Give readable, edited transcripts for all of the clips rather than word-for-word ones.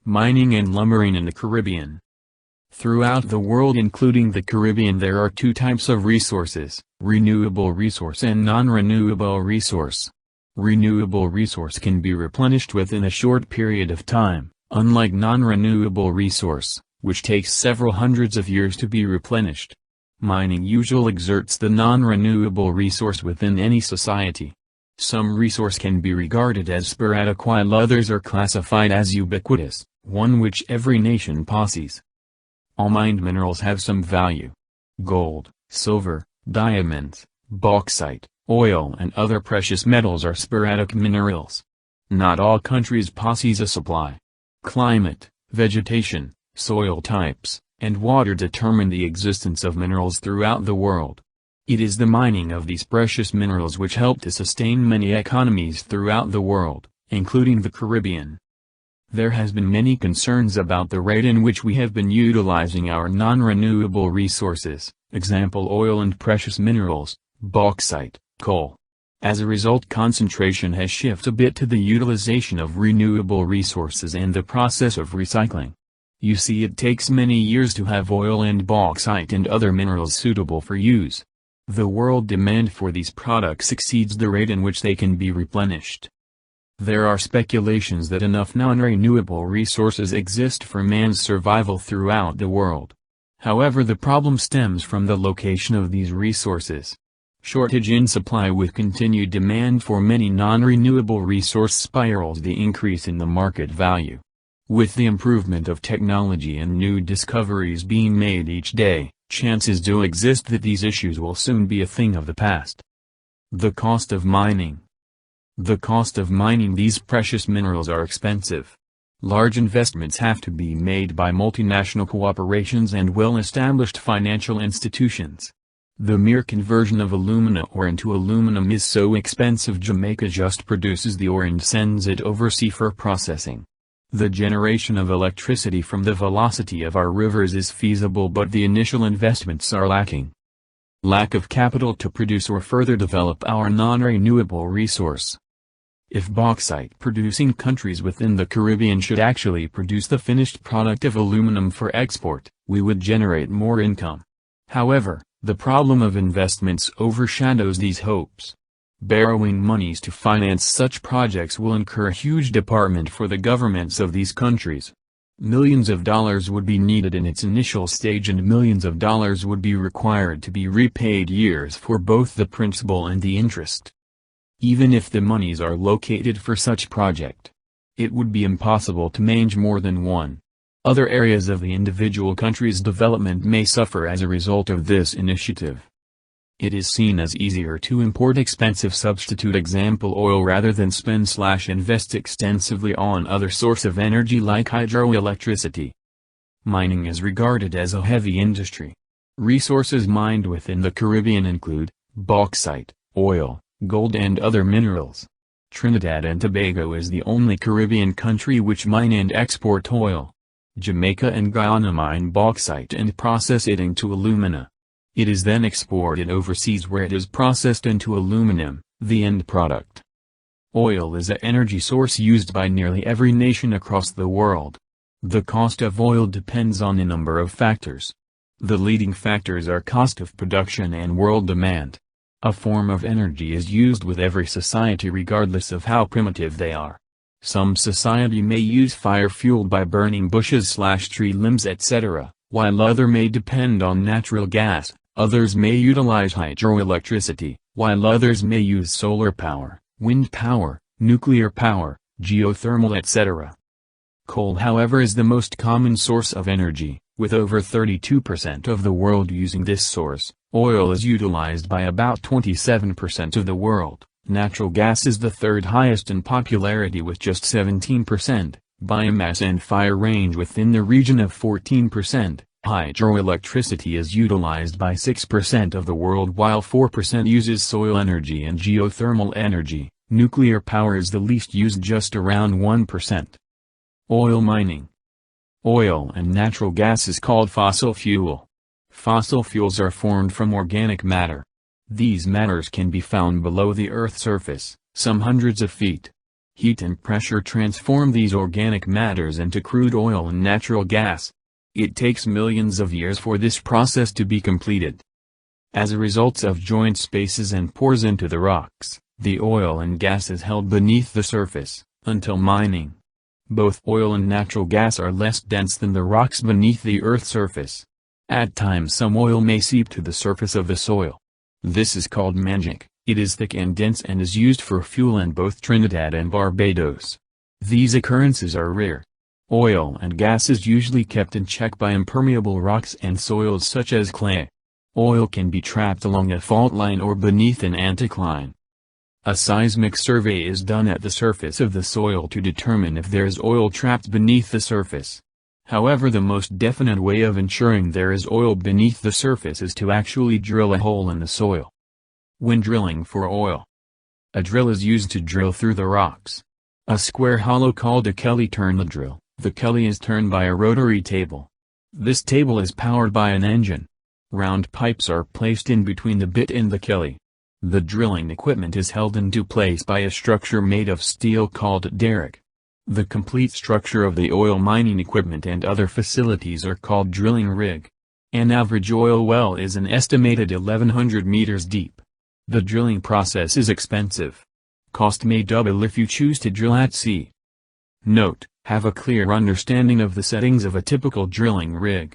Mining and lumbering in the Caribbean. Throughout the world including the Caribbean there are two types of resources, renewable resource and non-renewable resource. Renewable resource can be replenished within a short period of time, unlike non-renewable resource, which takes several hundreds of years to be replenished. Mining usually exerts the non-renewable resource within any society. Some resource can be regarded as sporadic while others are classified as ubiquitous, one which every nation possesses. All mined minerals have some value. Gold, silver, diamonds, bauxite, oil and other precious metals are sporadic minerals. Not all countries possess a supply. Climate, vegetation, soil types, and water determine the existence of minerals throughout the world. It is the mining of these precious minerals which help to sustain many economies throughout the world, including the Caribbean. There has been many concerns about the rate in which we have been utilizing our non-renewable resources, example oil and precious minerals, bauxite, coal. As a result concentration has shifted a bit to the utilization of renewable resources and the process of recycling. You see it takes many years to have oil and bauxite and other minerals suitable for use. The world demand for these products exceeds the rate in which they can be replenished. There are speculations that enough non-renewable resources exist for man's survival throughout the world. However, the problem stems from the location of these resources. Shortage in supply with continued demand for many non-renewable resource spirals the increase in the market value. With the improvement of technology and new discoveries being made each day, chances do exist that these issues will soon be a thing of the past. The cost of mining. The cost of mining these precious minerals are expensive. Large investments have to be made by multinational corporations and well-established financial institutions. The mere conversion of alumina ore into aluminum is so expensive Jamaica just produces the ore and sends it overseas for processing. The generation of electricity from the velocity of our rivers is feasible but the initial investments are lacking. Lack of capital to produce or further develop our non-renewable resource. If bauxite-producing countries within the Caribbean should actually produce the finished product of aluminum for export, we would generate more income. However, the problem of investments overshadows these hopes. Borrowing monies to finance such projects will incur a huge department for the governments of these countries. Millions of dollars would be needed in its initial stage and millions of dollars would be required to be repaid years for both the principal and the interest. Even if the monies are located for such project, it would be impossible to manage more than one. Other areas of the individual country's development may suffer as a result of this initiative. It is seen as easier to import expensive substitute example oil rather than spend/invest extensively on other source of energy like hydroelectricity. Mining is regarded as a heavy industry. Resources mined within the Caribbean include bauxite, oil, gold and other minerals. Trinidad and Tobago is the only Caribbean country which mine and export oil. Jamaica and Guyana mine bauxite and process it into alumina. It is then exported overseas where it is processed into aluminum, the end product. Oil is an energy source used by nearly every nation across the world. The cost of oil depends on a number of factors. The leading factors are cost of production and world demand. A form of energy is used with every society regardless of how primitive they are. Some society may use fire fueled by burning bushes/tree limbs etc., while other may depend on natural gas. Others may utilize hydroelectricity, while others may use solar power, wind power, nuclear power, geothermal etc. Coal however is the most common source of energy, with over 32% of the world using this source. Oil is utilized by about 27% of the world. Natural gas is the third highest in popularity with just 17%. Biomass and fire range within the region of 14%. Hydroelectricity is utilized by 6% of the world while 4% uses soil energy and geothermal energy. Nuclear power is the least used, just around 1%. Oil mining. Oil and natural gas is called fossil fuel. Fossil fuels are formed from organic matter. These matters can be found below the Earth's surface, some hundreds of feet. Heat and pressure transform these organic matters into crude oil and natural gas. It takes millions of years for this process to be completed. As a result of joint spaces and pores into the rocks, the oil and gas is held beneath the surface, until mining. Both oil and natural gas are less dense than the rocks beneath the Earth's surface. At times some oil may seep to the surface of the soil. This is called magic. It is thick and dense and is used for fuel in both Trinidad and Barbados. These occurrences are rare. Oil and gas is usually kept in check by impermeable rocks and soils such as clay. Oil can be trapped along a fault line or beneath an anticline. A seismic survey is done at the surface of the soil to determine if there is oil trapped beneath the surface. However, the most definite way of ensuring there is oil beneath the surface is to actually drill a hole in the soil. When drilling for oil, a drill is used to drill through the rocks. A square hollow called a Kelly turn the drill. The Kelly is turned by a rotary table. This table is powered by an engine. Round pipes are placed in between the bit and the Kelly. The drilling equipment is held into place by a structure made of steel called a derrick. The complete structure of the oil mining equipment and other facilities are called drilling rig. An average oil well is an estimated 1,100 meters deep. The drilling process is expensive. Cost may double if you choose to drill at sea. Note: have a clear understanding of the settings of a typical drilling rig.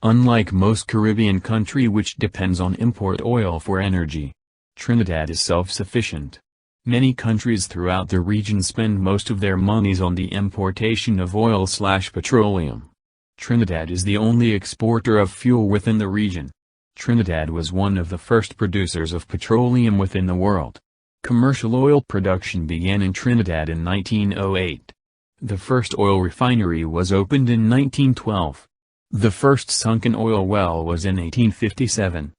Unlike most Caribbean country which depends on import oil for energy, Trinidad is self-sufficient. Many countries throughout the region spend most of their monies on the importation of oil/petroleum. Trinidad is the only exporter of fuel within the region. Trinidad was one of the first producers of petroleum within the world. Commercial oil production began in Trinidad in 1908. The first oil refinery was opened in 1912. The first sunken oil well was in 1857.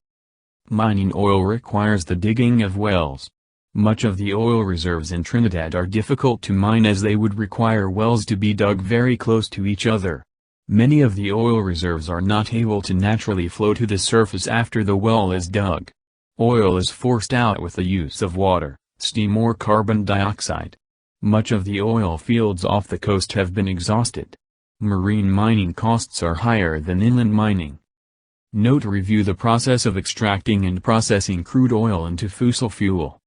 Mining oil requires the digging of wells. Much of the oil reserves in Trinidad are difficult to mine as they would require wells to be dug very close to each other. Many of the oil reserves are not able to naturally flow to the surface after the well is dug. Oil is forced out with the use of water, steam or carbon dioxide. Much of the oil fields off the coast have been exhausted. Marine mining costs are higher than inland mining. Note: review the process of extracting and processing crude oil into fossil fuel.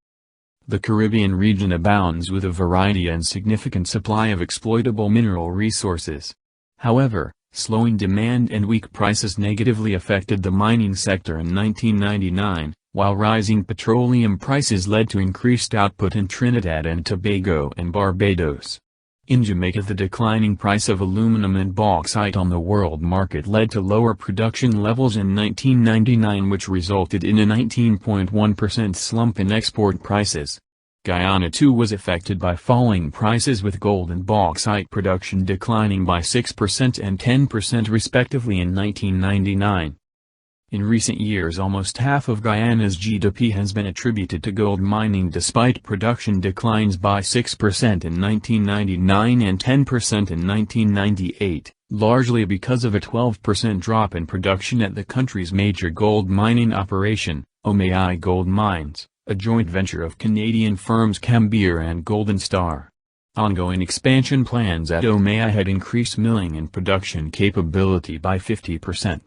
The Caribbean region abounds with a variety and significant supply of exploitable mineral resources. However, slowing demand and weak prices negatively affected the mining sector in 1999, while rising petroleum prices led to increased output in Trinidad and Tobago and Barbados. In Jamaica, the declining price of aluminum and bauxite on the world market led to lower production levels in 1999, which resulted in a 19.1% slump in export prices. Guyana too was affected by falling prices, with gold and bauxite production declining by 6% and 10% respectively in 1999. In recent years, almost half of Guyana's GDP has been attributed to gold mining, despite production declines by 6% in 1999 and 10% in 1998, largely because of a 12% drop in production at the country's major gold mining operation, Omai Gold Mines, a joint venture of Canadian firms Cambodia and Golden Star. Ongoing expansion plans at Omai had increased milling and production capability by 50%.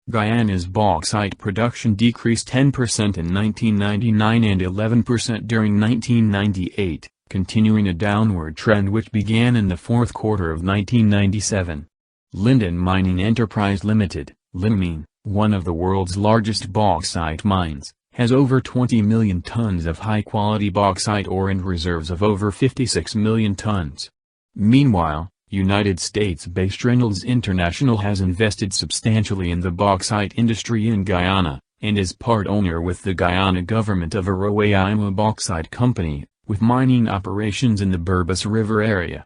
Guyana's bauxite production decreased 10% in 1999 and 11% during 1998, continuing a downward trend which began in the fourth quarter of 1997. Linden Mining Enterprise Limited, Linmin, one of the world's largest bauxite mines, has over 20 million tons of high-quality bauxite ore and reserves of over 56 million tons. Meanwhile, United States-based Reynolds International has invested substantially in the bauxite industry in Guyana, and is part owner with the Guyana government of a Roraima Bauxite Company, with mining operations in the Burbus River area.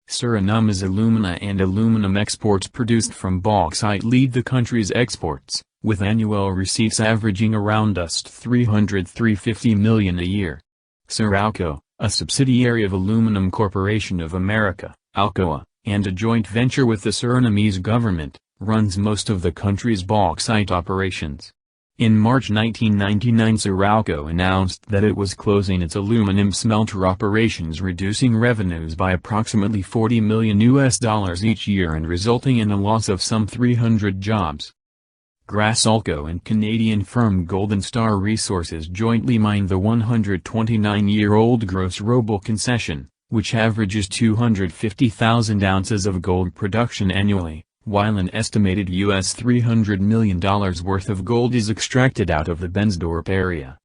Suriname's alumina and aluminum exports produced from bauxite lead the country's exports, with annual receipts averaging around $350 million a year. Suralco, a subsidiary of Aluminum Corporation of America, Alcoa, and a joint venture with the Surinamese government, runs most of the country's bauxite operations. In March 1999, Suralco announced that it was closing its aluminum smelter operations, reducing revenues by approximately $40 million each year and resulting in a loss of some 300 jobs. Grasalco and Canadian firm Golden Star Resources jointly mined the 129-year-old Gros Roble concession, which averages 250,000 ounces of gold production annually, while an estimated $300 million worth of gold is extracted out of the Bensdorp area.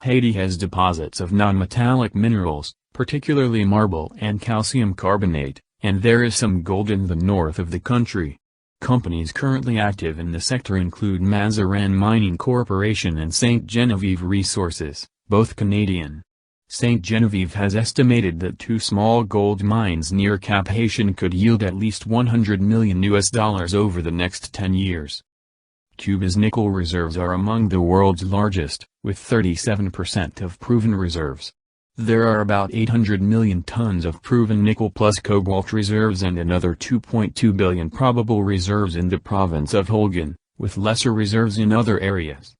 Haiti has deposits of non-metallic minerals, particularly marble and calcium carbonate, and there is some gold in the north of the country. Companies currently active in the sector include Mazarin Mining Corporation and St. Genevieve Resources, both Canadian. St. Genevieve has estimated that two small gold mines near Cap Haitian could yield at least $100 million over the next 10 years. Cuba's nickel reserves are among the world's largest, with 37% of proven reserves. There are about 800 million tons of proven nickel plus cobalt reserves and another 2.2 billion probable reserves in the province of Holguin, with lesser reserves in other areas.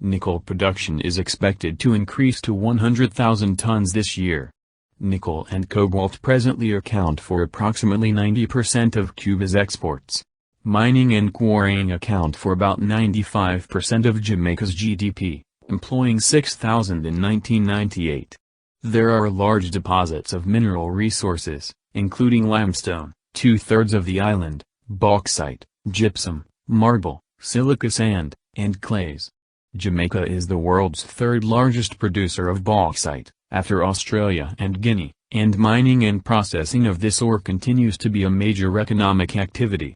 Nickel production is expected to increase to 100,000 tons this year. Nickel and cobalt presently account for approximately 90% of Cuba's exports. Mining and quarrying account for about 95% of Jamaica's GDP, employing 6,000 in 1998. There are large deposits of mineral resources, including limestone, 2/3 of the island, bauxite, gypsum, marble, silica sand, and clays. Jamaica is the world's third largest producer of bauxite, after Australia and Guinea, and mining and processing of this ore continues to be a major economic activity.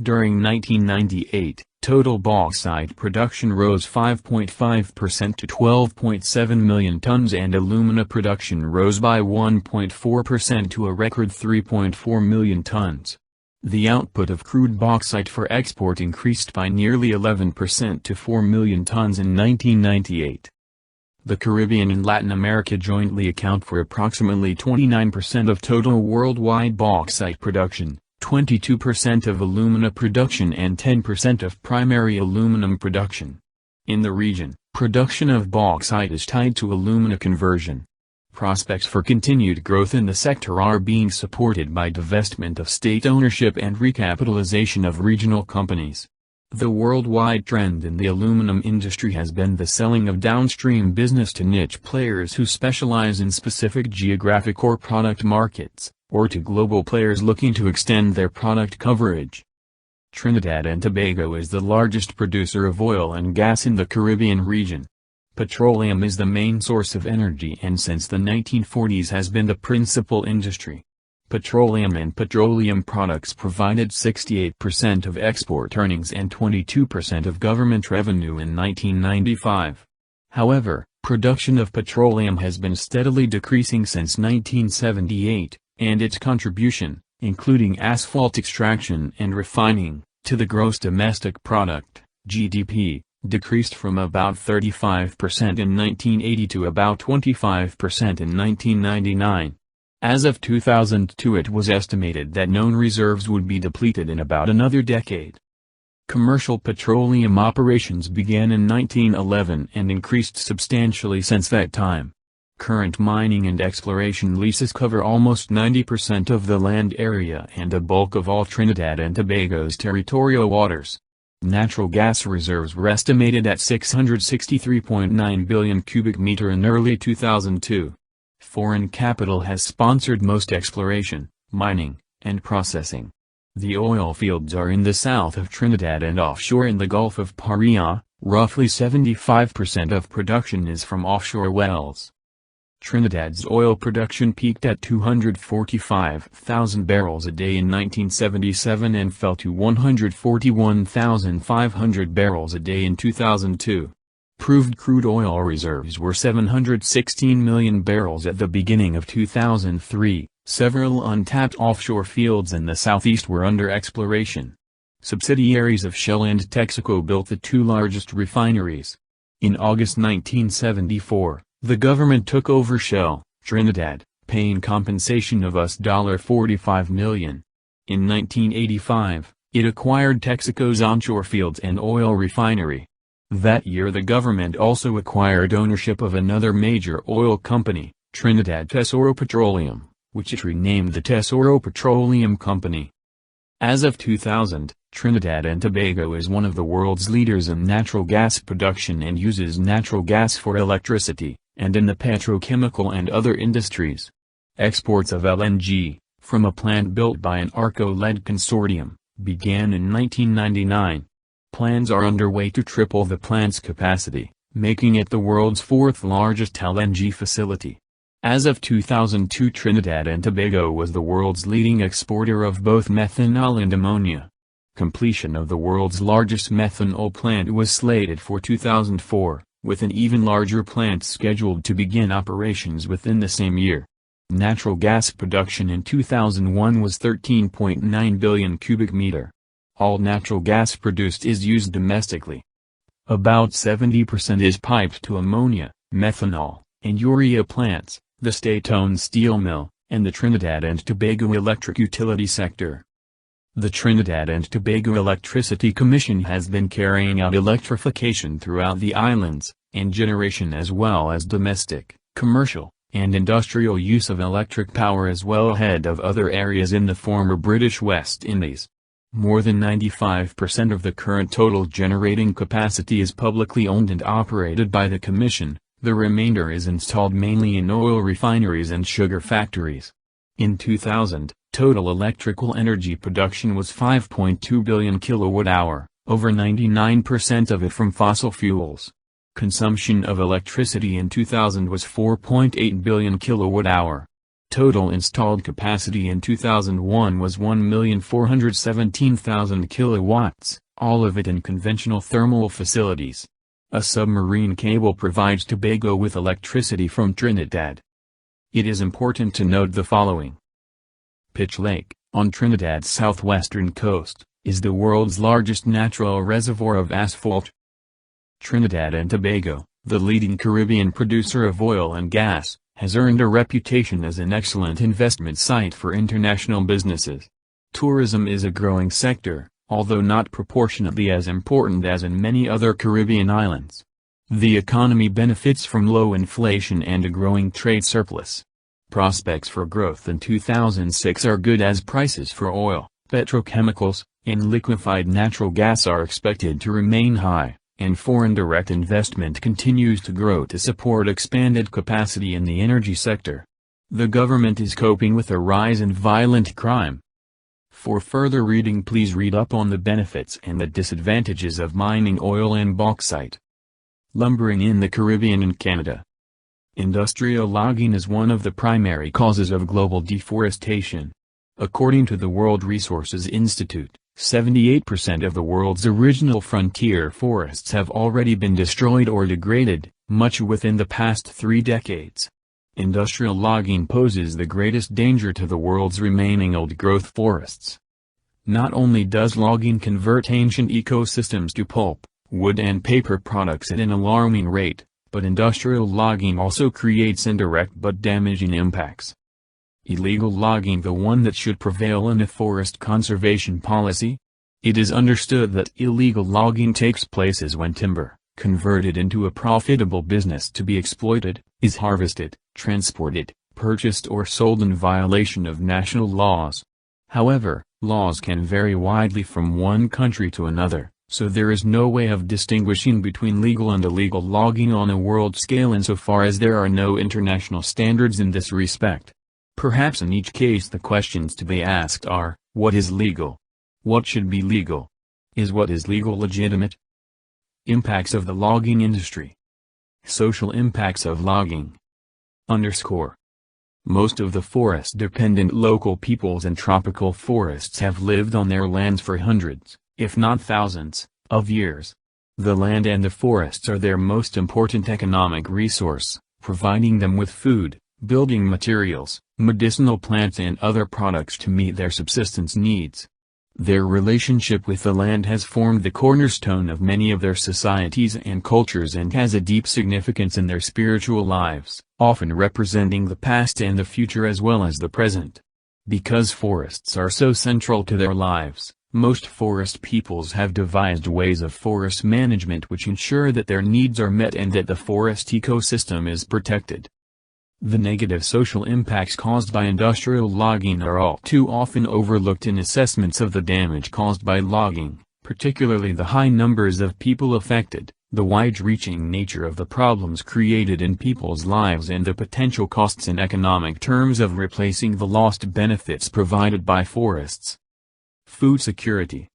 During 1998, total bauxite production rose 5.5% to 12.7 million tons and alumina production rose by 1.4% to a record 3.4 million tons. The output of crude bauxite for export increased by nearly 11% to 4 million tons in 1998. The Caribbean and Latin America jointly account for approximately 29% of total worldwide bauxite production, 22% of alumina production and 10% of primary aluminum production. In the region, production of bauxite is tied to alumina conversion. Prospects for continued growth in the sector are being supported by divestment of state ownership and recapitalization of regional companies. The worldwide trend in the aluminum industry has been the selling of downstream business to niche players who specialize in specific geographic or product markets, or to global players looking to extend their product coverage. Trinidad and Tobago is the largest producer of oil and gas in the Caribbean region. Petroleum is the main source of energy and since the 1940s has been the principal industry. Petroleum and petroleum products provided 68% of export earnings and 22% of government revenue in 1995. However, production of petroleum has been steadily decreasing since 1978, and its contribution, including asphalt extraction and refining, to the gross domestic product, GDP, decreased from about 35% in 1980 to about 25% in 1999. As of 2002 it was estimated that known reserves would be depleted in about another decade. Commercial petroleum operations began in 1911 and increased substantially since that time. Current mining and exploration leases cover almost 90% of the land area and a bulk of all Trinidad and Tobago's territorial waters. Natural gas reserves were estimated at 663.9 billion cubic meter in early 2002. Foreign capital has sponsored most exploration, mining, and processing. The oil fields are in the south of Trinidad and offshore in the Gulf of Paria. Roughly 75% of production is from offshore wells. Trinidad's oil production peaked at 245,000 barrels a day in 1977 and fell to 141,500 barrels a day in 2002. Proved crude oil reserves were 716 million barrels at the beginning of 2003. Several untapped offshore fields in the southeast were under exploration. Subsidiaries of Shell and Texaco built the two largest refineries. In August 1974, the government took over Shell, Trinidad, paying compensation of $45 million. In 1985, it acquired Texaco's onshore fields and oil refinery. That year the government also acquired ownership of another major oil company, Trinidad Tesoro Petroleum, which it renamed the Tesoro Petroleum Company. As of 2000, Trinidad and Tobago is one of the world's leaders in natural gas production and uses natural gas for electricity, and in the petrochemical and other industries. Exports of LNG, from a plant built by an Arco-led consortium, began in 1999. Plans are underway to triple the plant's capacity, making it the world's fourth largest LNG facility. As of 2002, Trinidad and Tobago was the world's leading exporter of both methanol and ammonia. Completion of the world's largest methanol plant was slated for 2004, with an even larger plant scheduled to begin operations within the same year. Natural gas production in 2001 was 13.9 billion cubic meter. All natural gas produced is used domestically. About 70% is piped to ammonia, methanol, and urea plants, the state-owned steel mill, and the Trinidad and Tobago electric utility sector. The Trinidad and Tobago Electricity Commission has been carrying out electrification throughout the islands, and generation as well as domestic, commercial, and industrial use of electric power as well ahead of other areas in the former British West Indies. More than 95% of the current total generating capacity is publicly owned and operated by the Commission. The remainder is installed mainly in oil refineries and sugar factories. In 2000, total electrical energy production was 5.2 billion kilowatt-hour, over 99% of it from fossil fuels. Consumption of electricity in 2000 was 4.8 billion kilowatt-hour. Total installed capacity in 2001 was 1,417,000 kilowatts, all of it in conventional thermal facilities. A submarine cable provides Tobago with electricity from Trinidad. It is important to note the following. Pitch Lake, on Trinidad's southwestern coast, is the world's largest natural reservoir of asphalt. Trinidad and Tobago, the leading Caribbean producer of oil and gas, has earned a reputation as an excellent investment site for international businesses. Tourism is a growing sector, although not proportionately as important as in many other Caribbean islands. The economy benefits from low inflation and a growing trade surplus. Prospects for growth in 2006 are good as prices for oil, petrochemicals, and liquefied natural gas are expected to remain high, and foreign direct investment continues to grow to support expanded capacity in the energy sector. The government is coping with a rise in violent crime. For further reading, please read up on the benefits and the disadvantages of mining oil and bauxite. Lumbering in the Caribbean and Canada. Industrial logging is one of the primary causes of global deforestation. According to the World Resources Institute, 78% of the world's original frontier forests have already been destroyed or degraded, much within the past 3 decades. Industrial logging poses the greatest danger to the world's remaining old-growth forests. Not only does logging convert ancient ecosystems to pulp, wood and paper products at an alarming rate, but industrial logging also creates indirect but damaging impacts. Illegal logging, the one that should prevail in a forest conservation policy? It is understood that illegal logging takes place when timber, converted into a profitable business to be exploited, is harvested, transported, purchased or sold in violation of national laws. However, laws can vary widely from one country to another, so there is no way of distinguishing between legal and illegal logging on a world scale insofar as there are no international standards in this respect. Perhaps in each case the questions to be asked are, what is legal? What should be legal? Is what is legal legitimate? Impacts of the logging industry. Social impacts of logging. Most of the forest-dependent local peoples in tropical forests have lived on their lands for hundreds, if not thousands, of years. The land and the forests are their most important economic resource, providing them with food, building materials, medicinal plants and other products to meet their subsistence needs. Their relationship with the land has formed the cornerstone of many of their societies and cultures and has a deep significance in their spiritual lives, often representing the past and the future as well as the present. Because forests are so central to their lives, Most forest peoples have devised ways of forest management which ensure that their needs are met and that the forest ecosystem is protected. The negative social impacts caused by industrial logging are all too often overlooked in assessments of the damage caused by logging, particularly the high numbers of people affected, the wide-reaching nature of the problems created in people's lives and the potential costs in economic terms of replacing the lost benefits provided by forests. Food security.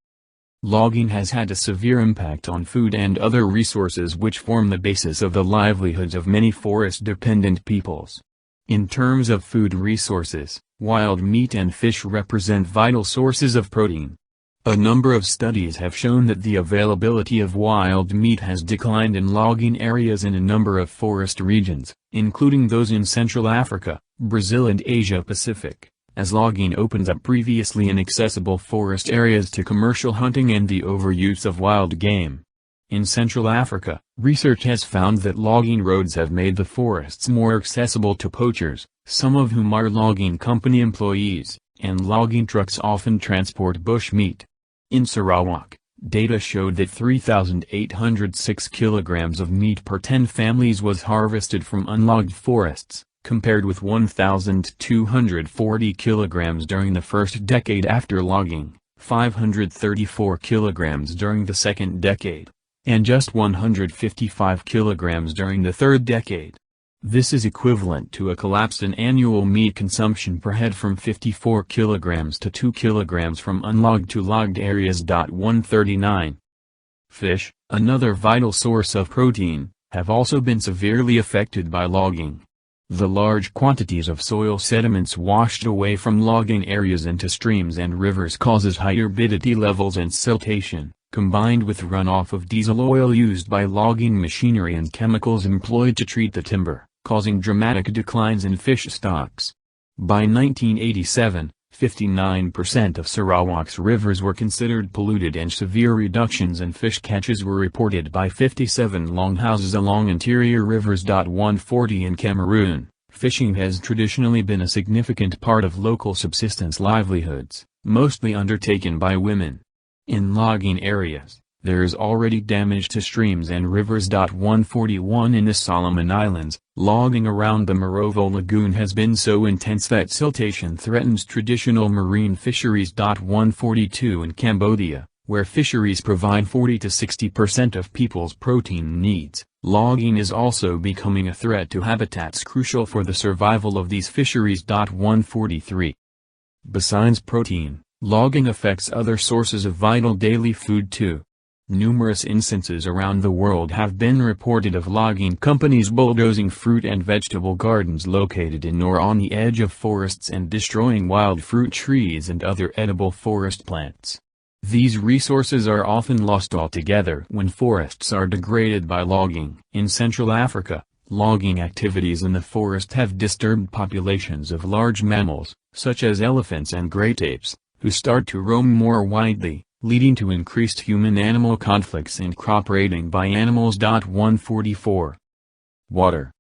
Logging has had a severe impact on food and other resources which form the basis of the livelihoods of many forest-dependent peoples. In terms of food resources, wild meat and fish represent vital sources of protein. A number of studies have shown that the availability of wild meat has declined in logging areas in a number of forest regions, including those in Central Africa, Brazil and Asia-Pacific, as logging opens up previously inaccessible forest areas to commercial hunting and the overuse of wild game. In Central Africa, research has found that logging roads have made the forests more accessible to poachers, some of whom are logging company employees, and logging trucks often transport bush meat. In Sarawak, data showed that 3,806 kilograms of meat per 10 families was harvested from unlogged forests, compared with 1,240 kilograms during the first decade after logging, 534 kilograms during the second decade, and just 155 kilograms during the third decade. This is equivalent to a collapse in annual meat consumption per head from 54 kilograms to 2 kilograms from unlogged to logged areas. 139. Fish, another vital source of protein, have also been severely affected by logging. The large quantities of soil sediments washed away from logging areas into streams and rivers causes high turbidity levels and siltation, combined with runoff of diesel oil used by logging machinery and chemicals employed to treat the timber, causing dramatic declines in fish stocks. By 1987, 59% of Sarawak's rivers were considered polluted and severe reductions in fish catches were reported by 57 longhouses along interior rivers. 140 in Cameroon, fishing has traditionally been a significant part of local subsistence livelihoods, mostly undertaken by women. In logging areas, there is already damage to streams and rivers. 141 in the Solomon Islands, logging around the Morovo Lagoon has been so intense that siltation threatens traditional marine fisheries. 142 in Cambodia, where fisheries provide 40 to 60% of people's protein needs, logging is also becoming a threat to habitats crucial for the survival of these fisheries. 143. Besides protein, logging affects other sources of vital daily food too. Numerous instances around the world have been reported of logging companies bulldozing fruit and vegetable gardens located in or on the edge of forests and destroying wild fruit trees and other edible forest plants. These resources are often lost altogether when forests are degraded by logging. In Central Africa, logging activities in the forest have disturbed populations of large mammals, such as elephants and great apes, who start to roam more widely, leading to increased human-animal conflicts and crop raiding by animals. 144. Water.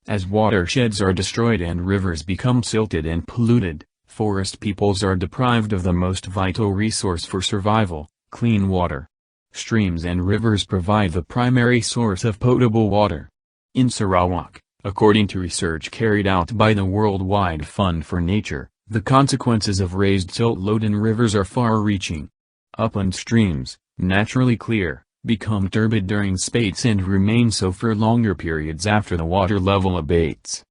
As watersheds are destroyed and rivers become silted and polluted, forest peoples are deprived of the most vital resource for survival, clean water. Streams and rivers provide the primary source of potable water. In Sarawak, according to research carried out by the Worldwide Fund for Nature, the consequences of raised silt load in rivers are far-reaching. Upland streams, naturally clear, become turbid during spates and remain so for longer periods after the water level abates.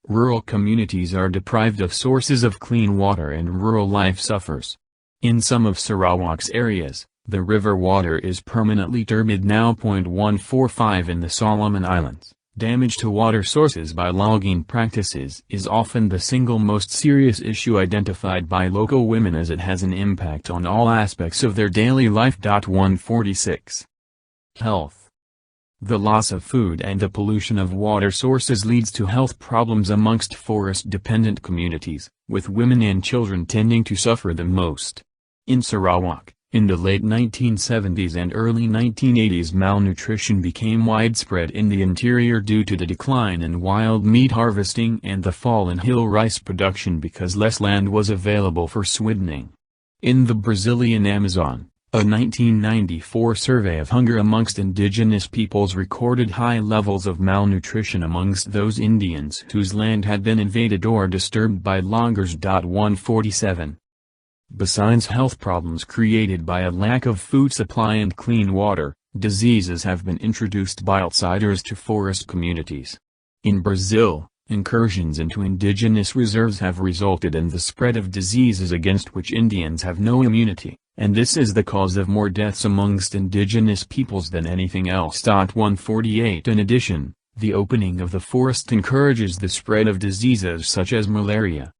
Rural communities are deprived of sources of clean water and rural life suffers. In some of Sarawak's areas, the river water is permanently turbid. 145 in the Solomon Islands. Damage to water sources by logging practices is often the single most serious issue identified by local women as it has an impact on all aspects of their daily life. 146. Health. The loss of food and the pollution of water sources leads to health problems amongst forest-dependent communities, with women and children tending to suffer the most. In Sarawak, in the late 1970s and early 1980s, malnutrition became widespread in the interior due to the decline in wild meat harvesting and the fall in hill rice production because less land was available for swiddening. In the Brazilian Amazon, a 1994 survey of hunger amongst indigenous peoples recorded high levels of malnutrition amongst those Indians whose land had been invaded or disturbed by loggers. 147. Besides health problems created by a lack of food supply and clean water, diseases have been introduced by outsiders to forest communities. In Brazil, incursions into indigenous reserves have resulted in the spread of diseases against which Indians have no immunity, and this is the cause of more deaths amongst indigenous peoples than anything else. 148. In addition, the opening of the forest encourages the spread of diseases such as malaria.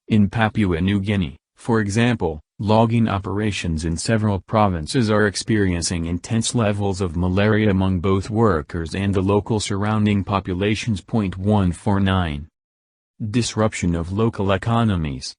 In Papua New Guinea, for example, logging operations in several provinces are experiencing intense levels of malaria among both workers and the local surrounding populations. 149. Disruption of local economies.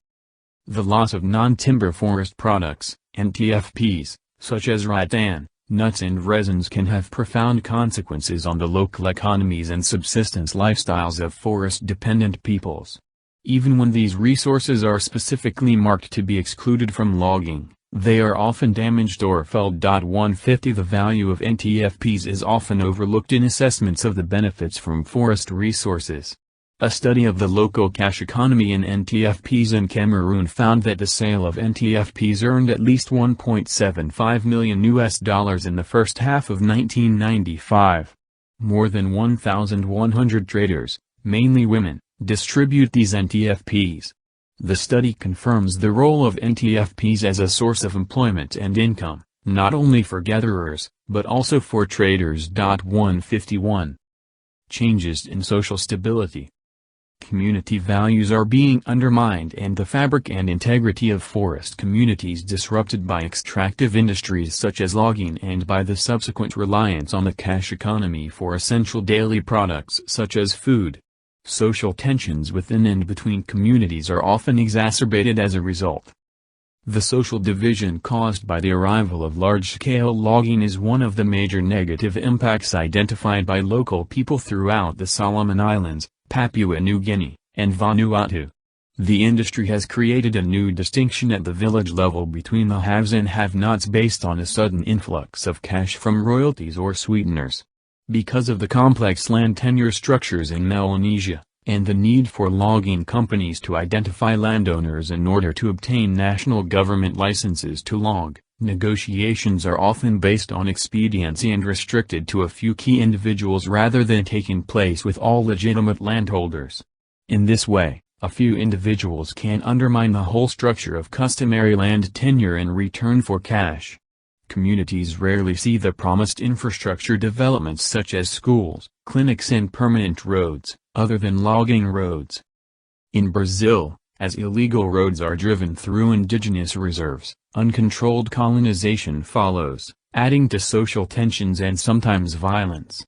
The loss of non-timber forest products, NTFPs, such as rattan, nuts and resins can have profound consequences on the local economies and subsistence lifestyles of forest-dependent peoples. Even when these resources are specifically marked to be excluded from logging, they are often damaged or felled. 150. The value of NTFPs is often overlooked in assessments of the benefits from forest resources. A study of the local cash economy in NTFPs in Cameroon found that the sale of NTFPs earned at least $1.75 million in the first half of 1995. More than 1,100 traders, mainly women, distribute these NTFPs. The study confirms the role of NTFPs as a source of employment and income, not only for gatherers, but also for traders. 151. Changes in social stability. Community values are being undermined and the fabric and integrity of forest communities disrupted by extractive industries such as logging and by the subsequent reliance on the cash economy for essential daily products such as food. Social tensions within and between communities are often exacerbated as a result. The social division caused by the arrival of large-scale logging is one of the major negative impacts identified by local people throughout the Solomon Islands, Papua New Guinea, and Vanuatu. The industry has created a new distinction at the village level between the haves and have-nots based on a sudden influx of cash from royalties or sweeteners. Because of the complex land tenure structures in Melanesia, and the need for logging companies to identify landowners in order to obtain national government licenses to log, negotiations are often based on expediency and restricted to a few key individuals rather than taking place with all legitimate landholders. In this way, a few individuals can undermine the whole structure of customary land tenure in return for cash. Communities rarely see the promised infrastructure developments such as schools, clinics and permanent roads, other than logging roads. In Brazil, as illegal roads are driven through indigenous reserves, uncontrolled colonization follows, adding to social tensions and sometimes violence.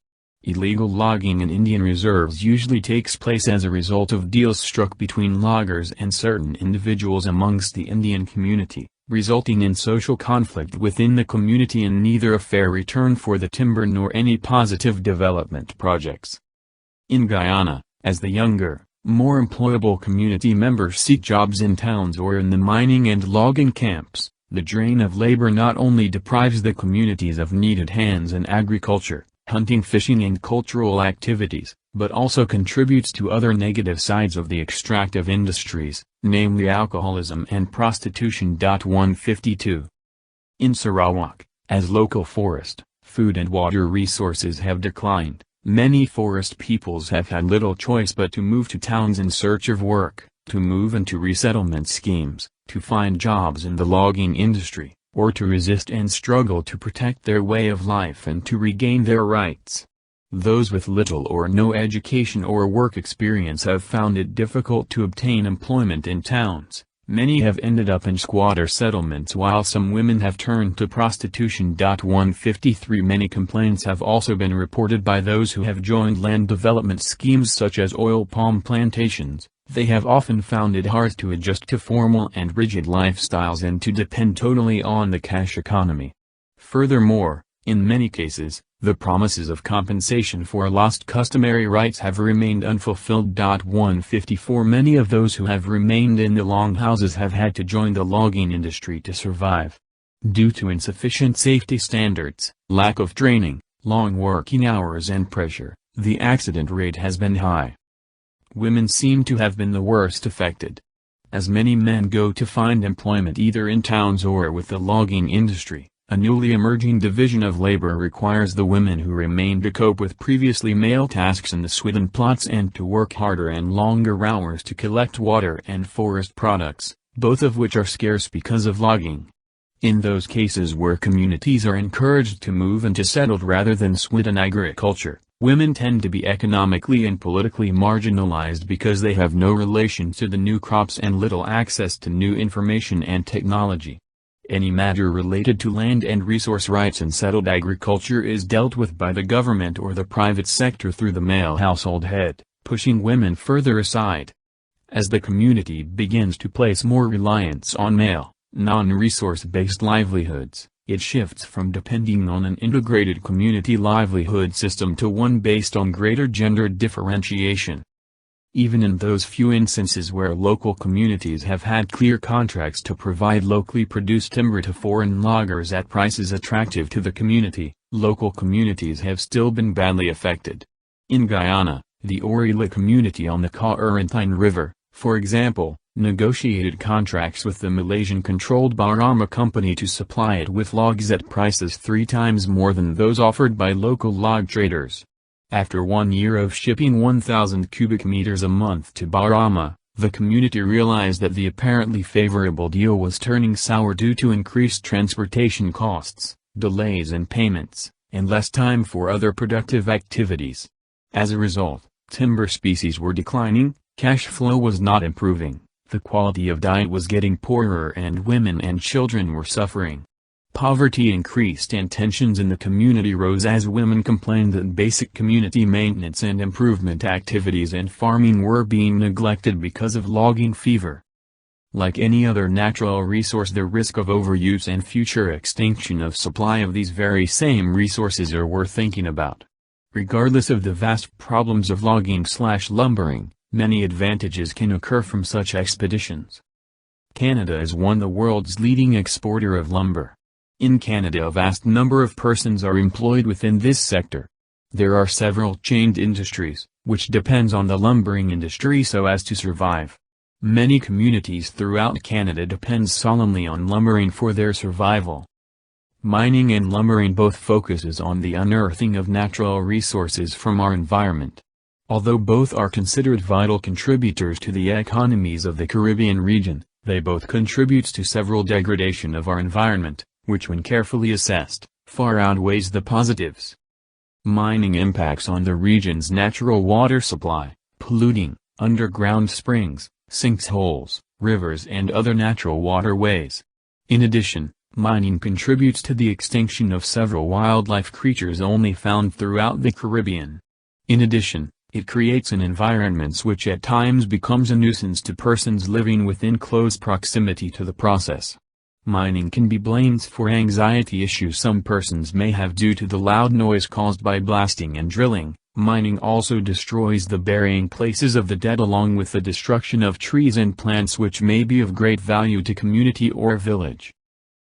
Illegal logging in Indian reserves usually takes place as a result of deals struck between loggers and certain individuals amongst the Indian community, resulting in social conflict within the community and neither a fair return for the timber nor any positive development projects. In Guyana, as the younger, more employable community members seek jobs in towns or in the mining and logging camps, the drain of labor not only deprives the communities of needed hands in agriculture, hunting, fishing and cultural activities, but also contributes to other negative sides of the extractive industries, namely alcoholism and prostitution. 152. In Sarawak, as local forest, food and water resources have declined, many forest peoples have had little choice but to move to towns in search of work, to move into resettlement schemes, to find jobs in the logging industry, or to resist and struggle to protect their way of life and to regain their rights. Those with little or no education or work experience have found it difficult to obtain employment in towns. Many have ended up in squatter settlements while some women have turned to prostitution. 153. Many complaints have also been reported by those who have joined land development schemes such as oil palm plantations. They have often found it hard to adjust to formal and rigid lifestyles and to depend totally on the cash economy. Furthermore, In many cases, the promises of compensation for lost customary rights have remained unfulfilled. 154 Many of those who have remained in the longhouses have had to join the logging industry to survive. Due to insufficient safety standards, lack of training, long working hours and pressure, the accident rate has been high. Women seem to have been the worst affected. As many men go to find employment either in towns or with the logging industry, a newly emerging division of labor requires the women who remain to cope with previously male tasks in the swidden plots and to work harder and longer hours to collect water and forest products, both of which are scarce because of logging. In those cases where communities are encouraged to move into settled rather than swidden agriculture, women tend to be economically and politically marginalized because they have no relation to the new crops and little access to new information and technology. Any matter related to land and resource rights in settled agriculture is dealt with by the government or the private sector through the male household head, pushing women further aside. As the community begins to place more reliance on male, non-resource-based livelihoods, it shifts from depending on an integrated community livelihood system to one based on greater gender differentiation. Even in those few instances where local communities have had clear contracts to provide locally produced timber to foreign loggers at prices attractive to the community, local communities have still been badly affected. In Guyana, the Orila community on the Kaurantine River, for example, negotiated contracts with the Malaysian-controlled Barrowing company to supply it with logs at prices 3 times more than those offered by local log traders. After 1 year of shipping 1,000 cubic meters a month to Barrowing, the community realized that the apparently favorable deal was turning sour due to increased transportation costs, delays in payments, and less time for other productive activities. As a result, timber species were declining, cash flow was not improving, the quality of diet was getting poorer and women and children were suffering. Poverty increased and tensions in the community rose as women complained that basic community maintenance and improvement activities and farming were being neglected because of logging fever. Like any other natural resource, the risk of overuse and future extinction of supply of these very same resources are worth thinking about. Regardless of the vast problems of logging/lumbering, many advantages can occur from such expeditions. Canada is one of the world's leading exporter of lumber. In Canada, a vast number of persons are employed within this sector. There are several chained industries, which depends on the lumbering industry so as to survive. Many communities throughout Canada depend solemnly on lumbering for their survival. Mining and lumbering both focuses on the unearthing of natural resources from our environment. Although both are considered vital contributors to the economies of the Caribbean region, they both contribute to several degradation of our environment, which when carefully assessed, far outweighs the positives. Mining impacts on the region's natural water supply, polluting underground springs, sinkholes, rivers and other natural waterways. In addition, mining contributes to the extinction of several wildlife creatures only found throughout the Caribbean. In addition, it creates an environment which at times becomes a nuisance to persons living within close proximity to the process. Mining can be blamed for anxiety issues some persons may have due to the loud noise caused by blasting and drilling. Mining also destroys the burying places of the dead along with the destruction of trees and plants which may be of great value to community or village.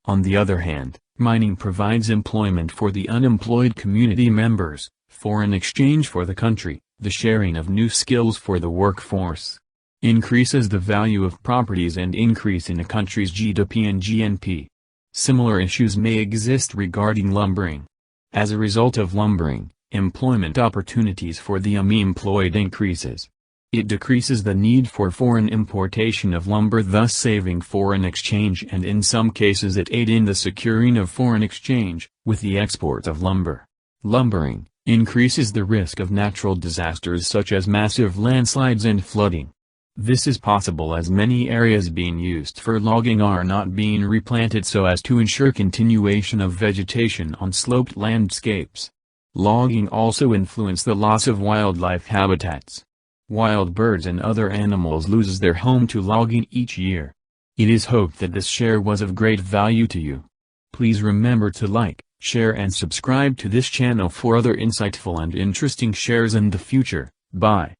On the other hand, mining provides employment for the unemployed community members, foreign exchange for the country, the sharing of new skills for the workforce. Increases the value of properties and increase in a country's GDP and GNP. Similar issues may exist regarding lumbering. As a result of lumbering, employment opportunities for the unemployed increases. It decreases the need for foreign importation of lumber, thus saving foreign exchange, and in some cases it aids in the securing of foreign exchange, with the export of lumber. Lumbering increases the risk of natural disasters such as massive landslides and flooding. This is possible as many areas being used for logging are not being replanted so as to ensure continuation of vegetation on sloped landscapes. Logging also influences the loss of wildlife habitats. Wild birds and other animals lose their home to logging each year. It is hoped that this share was of great value to you. Please remember to like, share and subscribe to this channel for other insightful and interesting shares in the future. Bye.